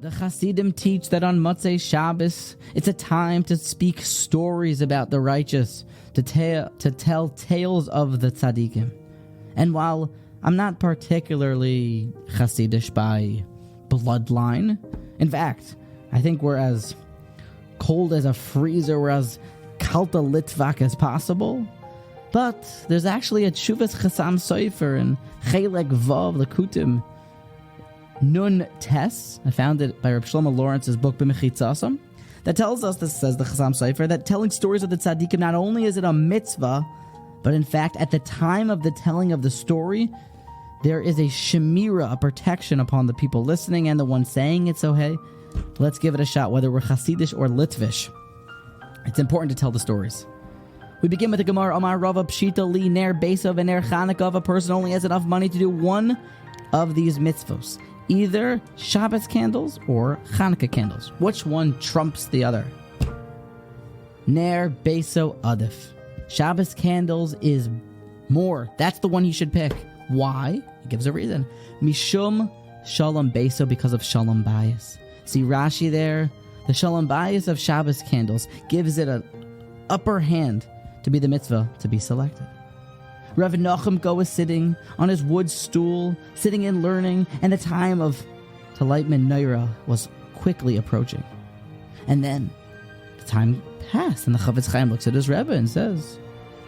The Hasidim teach that on Motzei Shabbos, it's a time to speak stories about the righteous, to tell tales of the tzaddikim. And while I'm not particularly Hasidish by bloodline, in fact, I think we're as cold as a freezer, we're as kalta litvak as possible, but there's actually a Tshuvas Chasam Sofer and Chelek Vav Lekutim Nun Tes, I found it by Reb Shlomo Lawrence's book B'Mechitzasam, that tells us, this says the Chasam Sofer, that telling stories of the tzaddikim, not only is it a mitzvah, but in fact, at the time of the telling of the story, there is a shemira, a protection upon the people listening and the one saying it. So hey, let's give it a shot, whether we're Hasidish or Litvish. It's important to tell the stories. We begin with the Gemara, Amar Rava Pshita Li Ner Besav and Ner Chanukah. A person only has enough money to do one of these mitzvos, either Shabbos candles or Chanukah candles. Which one trumps the other? Ner Beso Adif. Shabbos candles is more. That's the one you should pick. Why? He gives a reason. Mishum Shalom Beso, because of Shalom Bayis. See Rashi there? The Shalom Bayis of Shabbos candles gives it an upper hand to be the mitzvah to be selected. Rav Nachum was sitting on his wood stool, sitting and learning, and the time of to light menorah was quickly approaching. And then the time passed, and the Chavetz Chaim looks at his Rebbe and says,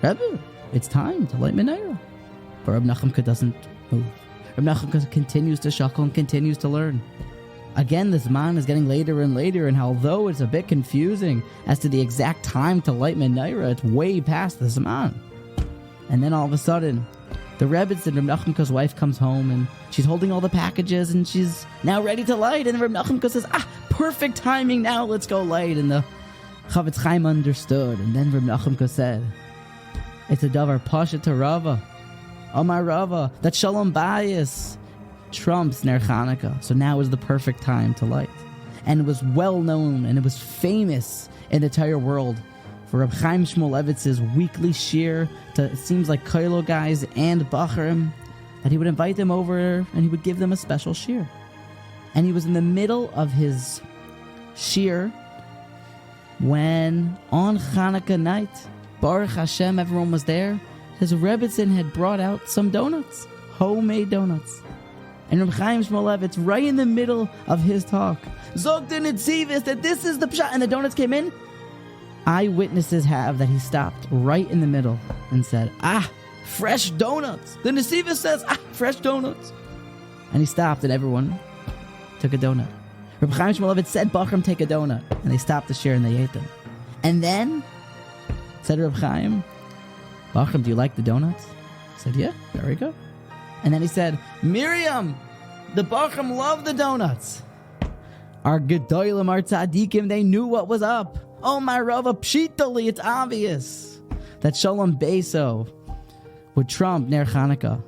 Rebbe, it's time to light menorah. But Rav Nachum doesn't move. Rav Nachum continues to shackle and continues to learn. Again, this man is getting later and later, and although it's a bit confusing as to the exact time to light menorah, it's way past the Zman. And then all of a sudden, the Rebbe's and Rav Nachum's wife comes home, and she's holding all the packages, and she's now ready to light. And Rav Nachum says, perfect timing, now let's go light. And the Chavetz Chaim understood. And then Rav Nachum said, it's a davar pasha to Rava. Amar Rava, that Shalom Bayis trumps Ner Chanukah. So now is the perfect time to light. And it was well known, and it was famous in the entire world for Reb Chaim Shmulevitz's weekly shir to, it seems like, Koilo guys and Bacharim, that he would invite them over and he would give them a special shir. And he was in the middle of his shir when on Chanukah night, Baruch Hashem, everyone was there, his Rebbitzin had brought out some donuts, homemade donuts. And Reb Chaim Shmulevitz, right in the middle of his talk, Zog the Nitzivis, that this is the pshat, and the donuts came in. Eyewitnesses have that he stopped right in the middle and said, fresh donuts. The Nitzivis says, fresh donuts. And he stopped, and everyone took a donut. Reb Chaim Shmulevitz said, Bachram, take a donut. And they stopped the shir and they ate them. And then, said Reb Chaim, Bachram, do you like the donuts? He said, yeah, very good. And then he said, Miriam, the Bachram love the donuts. Our Gedolim, our Tzadikim, they knew what was up. Oh my Rava, pshitali, it's obvious that Shalom Beso would trump Ner Chanukah.